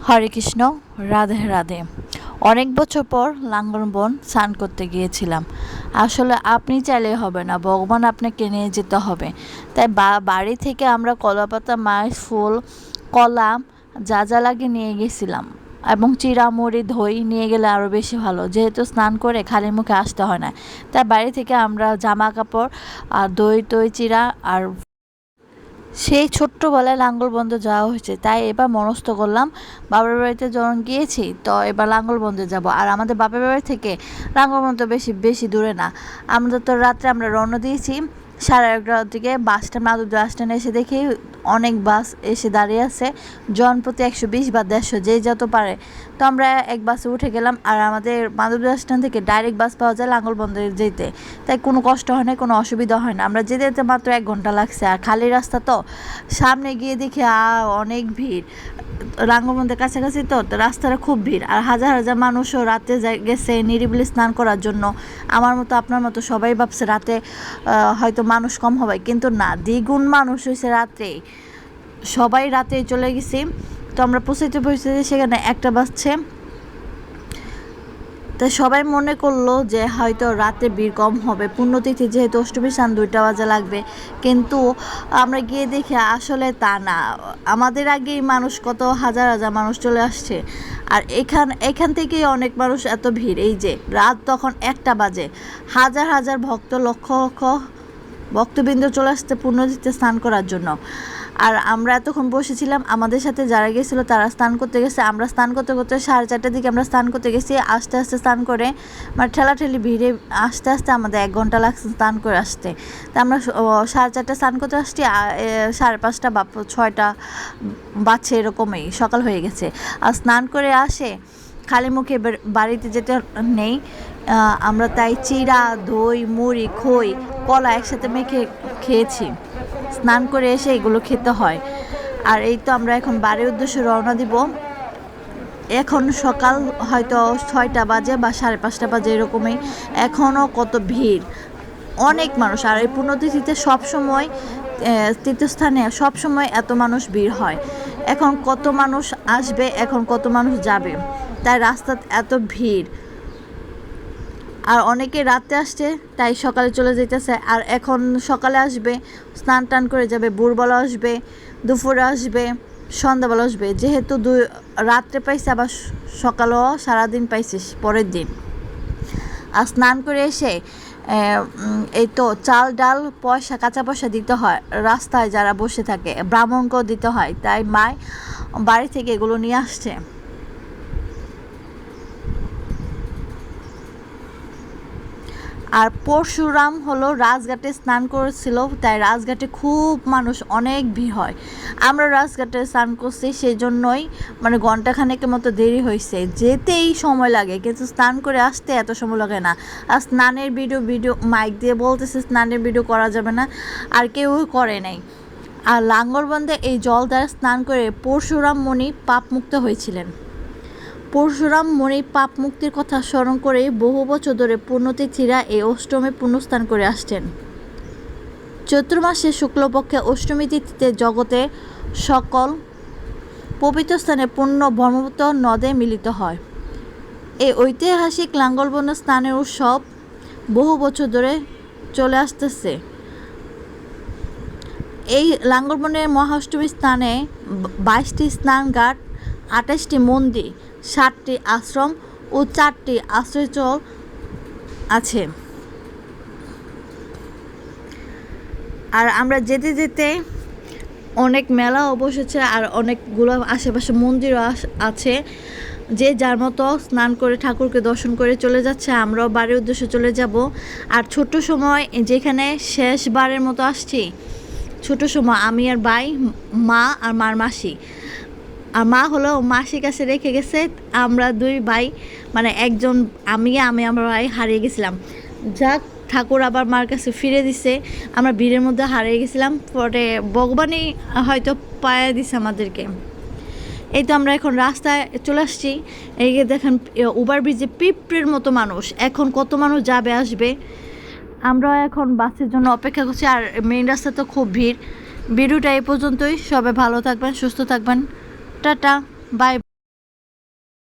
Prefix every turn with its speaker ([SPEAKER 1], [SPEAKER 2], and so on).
[SPEAKER 1] হরে কৃষ্ণ, রাধে রাধে। অনেক বছর পর লাঙ্গলবন স্নান করতে গিয়েছিলাম। আসলে আপনি চাইলে হবে না, ভগবান আপনাকে নিয়ে যেতে হবে। তাই বাড়ি থেকে আমরা কলাপাতা, মাছ, ফুল, কলা যা যা লাগে নিয়ে গেছিলাম, এবং চিড়া মুড়ি দই নিয়ে গেলে আরও বেশি ভালো, যেহেতু স্নান করে খালি মুখে আসতে হয় না। তাই বাড়ি থেকে আমরা জামা কাপড় আর দই টই চিড়া আর সেই ছোট্টবেলায় লাঙ্গলবন্দে যাওয়া হয়েছে, তাই এবার মনস্থ করলাম বাবার বাড়িতে যখন গিয়েছি তো এবার লাঙ্গলবন্দে যাব। আর আমাদের বাপের বাড়ি থেকে লাঙ্গলবন্দ বেশি বেশি দূরে না। আমাদের তো রাত্রে আমরা রওনা দিয়েছি 11:30টার দিকে। মাদুর বাস স্ট্যান্ডে এসে দেখি অনেক বাস এসে দাঁড়িয়ে আছে, জনপ্রতি 120 বা 150 যেই যত পারে। তো আমরা এক বাসে উঠে গেলাম, আর আমাদের মাদুর বাস স্ট্যান্ড থেকে ডাইরেক্ট বাস পাওয়া যায় লাঙ্গলবন্দে যেতে। তাই কোনো কষ্ট হয় না, কোনো অসুবিধা হয় না। আমরা যেতে যেতে মাত্র 1 ঘন্টা লাগছে, আর খালি রাস্তা তো। সামনে গিয়ে দেখি অনেক ভিড়, লাঙ্গলবন্দের কাছাকাছি তো রাস্তাটা খুব ভিড়, আর হাজার হাজার মানুষও রাতে গেছে নিরিবিলি স্নান করার জন্য। আমার মতো আপনার মতো সবাই ভাবছে রাতে হয়তো মানুষ কম হবে, কিন্তু না, দ্বিগুণ মানুষ হয়েছে রাত্রে। সবাই রাতে চলে গেছি। তো আমরা পৌঁছাইতে সেখানে 1টা বাজছে। তাই সবাই মনে করলো যে হয়তো রাতে ভিড় কম হবে, পুণ্যতিথি যেহেতু অষ্টমী স্নান 2টা বাজে লাগবে। কিন্তু আমরা গিয়ে দেখি আসলে তা না, আমাদের আগেই মানুষ কত হাজার হাজার মানুষ চলে আসছে। আর এখান থেকেই অনেক মানুষ, এত ভিড়। এই যে রাত তখন 1টা বাজে, হাজার হাজার ভক্ত, লক্ষ লক্ষ ভক্তবৃন্দ চলে আসছে পুণ্যতিথিতে স্নান করার জন্য। আর আমরা এতক্ষণ বসেছিলাম, আমাদের সাথে যারা গেছিলো তারা স্নান করতে গেছে। আমরা স্নান করতে করতে 4:30টার দিকে আমরা স্নান করতে গেছি। আস্তে আস্তে স্নান করে, মানে ঠেলাঠেলি ভিড়ে আস্তে আস্তে আমাদের 1 ঘন্টা লাগছে স্নান করে আসতে। তা আমরা 4:30 স্নান করতে আসছি, 5:30 বা 6টা বাজছে, এরকমই সকাল হয়ে গেছে। আর স্নান করে আসে খালি মুখে বাড়িতে যেতে নেই। আমরা তাই চিড়া, দই, মুড়ি, খই, কলা একসাথে মেখে খেয়েছি। স্নান করে এসে এগুলো খেতে হয়। আর এই তো আমরা এখন বাড়ির উদ্দেশ্যে রওনা দিব। এখন সকাল হয়তো 6টা বাজে বা 5:30 বাজে, এরকমই। এখনও কত ভিড়, অনেক মানুষ। আর এই পুণ্যতিথিতে সবসময় তীর্থস্থানে সবসময় এত মানুষ ভিড় হয়। এখন কত মানুষ আসবে, এখন কত মানুষ যাবে, তাই রাস্তা এত ভিড়। আর অনেকে রাতে আসছে, তাই সকালে চলে যেতেছে। আর এখন সকালে আসবে, স্নান টান করে যাবে, ভোরবেলা আসবে, দুপুরে আসবে, সন্ধ্যাবেলা আসবে। যেহেতু রাত্রে পাইছে, আবার সকালেও সারাদিন পাইছে পরের দিন। আর স্নান করে এসে এই তো চাল ডাল পয়সা, কাঁচা পয়সা দিতে হয় রাস্তায় যারা বসে থাকে, ব্রাহ্মণকেও দিতে হয়। তাই মায় বাড়ি থেকে এগুলো নিয়ে আসছে। আর পরশুরাম হলো রাজঘাটে স্নান করেছিল, তাই রাজঘাটে খুব মানুষ, অনেক ভিড় হয়। আমরা রাজঘাটে স্নান করছি, সেই জন্যই মানে ঘন্টাখানেকের মতো দেরি হয়েছে। যেতেই সময় লাগে, কিন্তু স্নান করে আসতে এত সময় লাগে না। আর স্নানের ভিডিও মাইক দিয়ে বলতেছে স্নানের ভিডিও করা যাবে না, আর কেউই করে নাই। আর লাঙ্গলবন্দে এই জল দ্বারা স্নান করে পরশুরাম মুনি পাপ মুক্ত হয়েছিলেন। পরশুরাম মুনির পাপ মুক্তির কথা স্মরণ করে বহু বছর ধরে পুণ্যতিথিরা এই অষ্টমী পুণ্যস্থান করে আসছেন। চৈত্র মাসে শুক্লপক্ষে অষ্টমী তিথিতে জগতে সকল পবিত্র স্থানে পুণ্য ব্রহ্মপুত্র নদে মিলিত হয়। এই ঐতিহাসিক লাঙ্গলবন্দ স্নানের উৎসব বহু বছর ধরে চলে আসতেছে। এই লাঙ্গলবনের মহাষ্টমী স্থানে 22টি স্নানঘাট, 28টি মন্দির, 7টি আশ্রম ও 4টি আশ্রয়স্থল আছে। আর আমরা যেতে যেতে অনেক মেলাও বসেছে, আর অনেকগুলো আশেপাশে মন্দিরও আছে। যে যার মতো স্নান করে ঠাকুরকে দর্শন করে চলে যাচ্ছে, আমরাও বাড়ির উদ্দেশ্যে চলে যাব। আর ছোট্ট সময় যেখানে শেষবারের মতো আসছি, ছোট সময় আমি আর ভাই, মা আর মার মাসি। আর মা হলো মাসির কাছে রেখে গেছে। আমরা 2 ভাই, মানে একজন আমি আমার ভাই হারিয়ে গেছিলাম। যাক, ঠাকুর আবার মার কাছে ফিরে দিছে। আমরা ভিড়ের মধ্যে হারিয়ে গেছিলাম, পরে ভগবানই হয়তো পায়ে দিছে আমাদেরকে। এই তো আমরা এখন রাস্তায় চলে আসছি। এই দেখেন ওভারব্রিজে পিঁপড়ের মতো মানুষ, এখন কত মানুষ যাবে আসবে। আমরা এখন বাসের জন্য অপেক্ষা করছি। আর মেইন রাস্তা তো খুব ভিড়। ভিডিওটা এই পর্যন্তই। সবাই ভালো থাকবেন, সুস্থ থাকবেন। Tata, by.